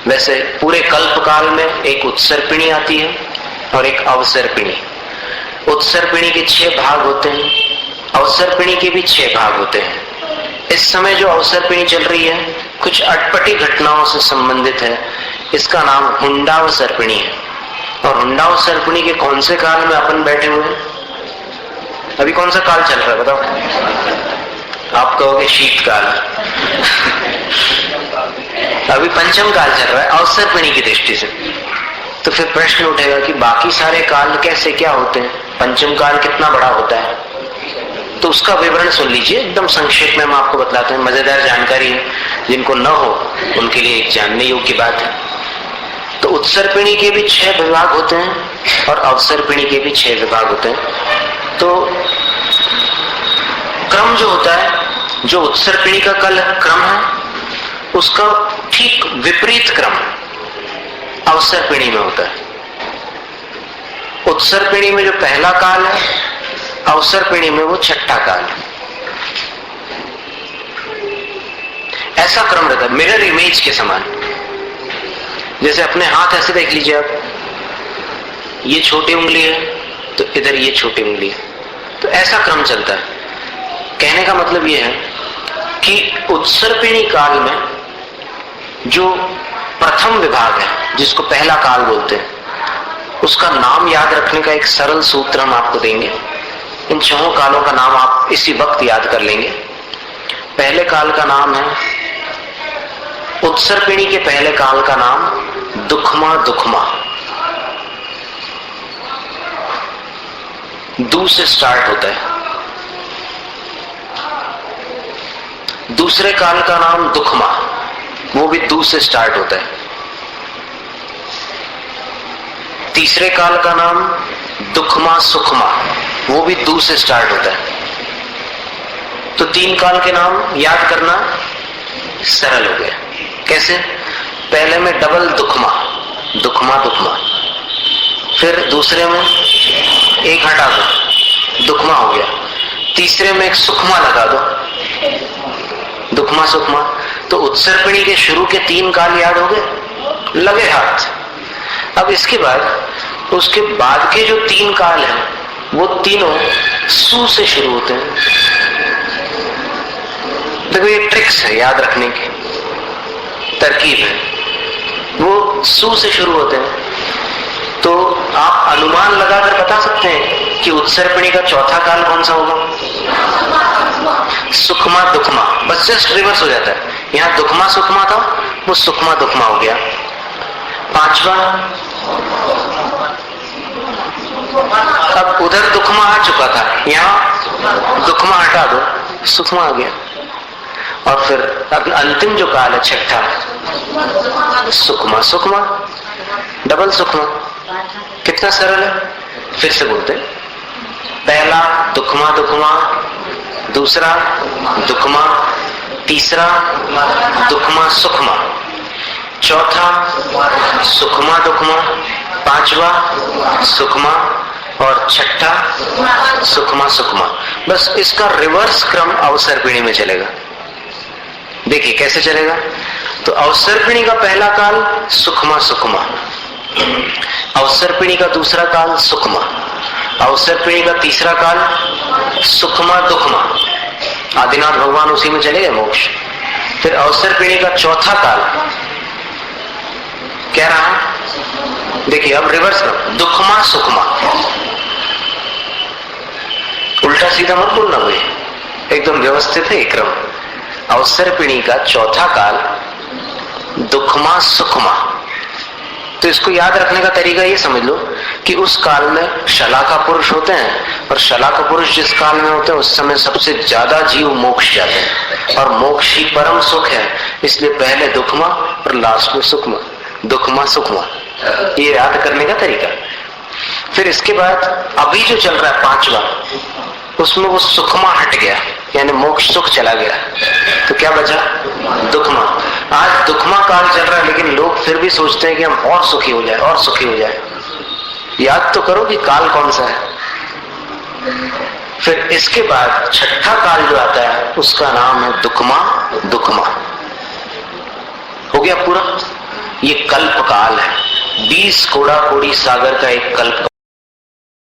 वैसे पूरे कल्प काल में एक उत्सर्पिणी आती है और एक अवसर्पिणी। उत्सर्पिणी के 6 भाग होते हैं, अवसर्पिणी के भी 6 भाग होते हैं। इस समय जो अवसर्पिणी चल रही है कुछ अटपटी घटनाओं से संबंधित है। इसका नाम हुंडावसर्पिणी है। और हुंडावसर्पिणी के कौन से काल में अपन बैठे हुए हैं? अभी कौन सा काल चल रहा है बताओ? आप कहोगे शीतकाल। अभी पंचम काल चल रहा है अवसर्पिणी की दृष्टि से। तो फिर प्रश्न उठेगा कि बाकी सारे काल कैसे क्या होते हैं, पंचम काल कितना बड़ा होता है? तो उसका विवरण सुन लीजिए, एकदम संक्षेप में हम आपको बतलाते हैं। मजेदार जानकारी है, जिनको न हो उनके लिए एक जानने योग्य बात है। तो उत्सर्पिणी के भी 6 विभाग होते हैं और अवसर्पिणी के भी 6 विभाग होते हैं। तो क्रम जो होता है, जो उत्सर्पिणी का क्रम है उसका ठीक विपरीत क्रम अवसर्पिणी में होता है। उत्सर्पिणी में जो पहला काल है, अवसर्पिणी में वो 6ठा काल है। ऐसा क्रम रहता है, मिरर इमेज के समान। जैसे अपने हाथ ऐसे देख लीजिए आप, ये छोटी उंगली है तो इधर ये छोटी उंगली है, तो ऐसा क्रम चलता है। कहने का मतलब ये है कि उत्सर्पिणी काल में जो प्रथम विभाग है, जिसको पहला काल बोलते हैं, उसका नाम याद रखने का एक सरल सूत्र हम आपको देंगे। इन 6 कालों का नाम आप इसी वक्त याद कर लेंगे। पहले काल का नाम है, उत्सर्पिणी के पहले काल का नाम दुखमा दुखमा, दू से स्टार्ट होता है। दूसरे काल का नाम दुखमा, वो भी दू से स्टार्ट होता है। तीसरे काल का नाम दुखमा सुखमा, वो भी दू से स्टार्ट होता है। तो 3 काल के नाम याद करना सरल हो गया। कैसे? पहले में डबल दुखमा, दुखमा दुखमा, फिर दूसरे में एक हटा दो, दुखमा हो गया। तीसरे में एक सुखमा लगा दो, दुखमा सुखमा। तो उत्सर्पिणी के शुरू के 3 काल याद हो गए, लगे हाथ। अब इसके बाद उसके बाद के जो 3 काल हैं वो तीनों सू से शुरू होते हैं। देखो ये ट्रिक्स है, याद रखने की तरकीब है, वो सू से शुरू होते हैं। तो आप अनुमान लगाकर बता सकते हैं कि उत्सर्पिणी का चौथा काल कौन सा होगा? सुखमा दुखमा, बस जस्ट रिवर्स हो जाता है। यहाँ दुखमा सुखमा था, वो सुखमा दुखमा हो गया। 5वां, अब उधर दुखमा आ चुका था, यहाँ दुखमा हटा दो, सुखमा आ गया। और फिर अब अंतिम जो काल है 6ठा, सुखमा सुखमा, डबल सुखमा। कितना सरल है। फिर से बोलते हैं, पहला दुखमा दुखमा, दूसरा दुखमा, तीसरा दुखमा सुखमा, चौथा सुखमा दुखमा, 5वां सुखमा और 6ठा सुखमा सुखमा। बस इसका रिवर्स क्रम अवसर्पिणी में चलेगा। देखिए कैसे चलेगा। तो अवसर्पिणी का पहला काल सुखमा सुखमा, अवसर्पिणी का दूसरा काल सुखमा, अवसर्पिणी का तीसरा काल सुखमा दुखमा, आदिनाथ भगवान उसी में चले गए मोक्ष। फिर अवसर्पिणी का चौथा काल क्या रहा? देखिए अब रिवर्स करो, दुखमा सुखमा, उल्टा सीधा मत बोलना कोई, एकदम व्यवस्थित है क्रम। अवसर्पिणी का चौथा काल दुखमा सुखमा। तो इसको याद रखने का तरीका ये समझ लो कि उस काल में शलाका पुरुष होते हैं, और शलाका पुरुष जिस काल में होते हैं उस समय सबसे ज्यादा जीव मोक्ष जाते हैं, और मोक्ष ही परम सुख है। इसलिए पहले दुखमा और लास्ट में सुखमा, दुखमा सुखमा, ये याद करने का तरीका। फिर इसके बाद अभी जो चल रहा है 5वां, उसमें वो सुखमा हट गया, यानी मोक्ष सुख चला गया। तो क्या बचा? दुखमा। आज दुखमा काल चल रहा है, लेकिन लोग फिर भी सोचते हैं कि हम और सुखी हो जाए, और सुखी हो जाए। याद तो करो कि काल कौन सा है। फिर इसके बाद 6ठा काल जो आता है उसका नाम है दुखमा दुखमा। हो गया पूरा। ये कल्प काल है। 20 कोड़ा कोड़ी सागर का एक कल्प